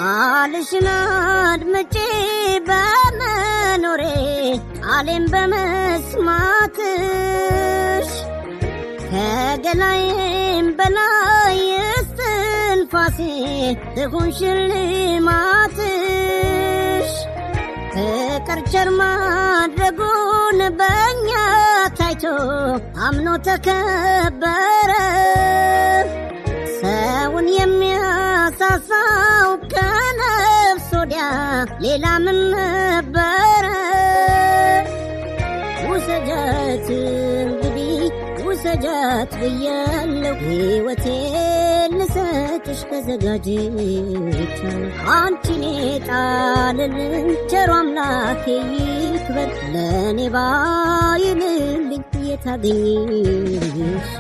አልሽናድ መቼ በመኖሬ ቃሌን በመስማትሽ ከገላዬም በላይ እስትንፋሴ ትሁን ሽልማትሽ ፍቅር ቸር ማድረጉን በእኛ ታይቶ አምኖ ተከበረ ሰውን የሚያሳሳው ከነፍስ ወዲያ ሌላ ምን ነበረ ውሰጃት እንግዲህ ውሰጃት ብያለሁ ሕይወቴን ልሰጥሽ ተዘጋጅቻለሁ አንቺን የጣለልኝ ቸሩ አምላኬ ይክበር ለእኔ ባይልልኝ የታገኝሽ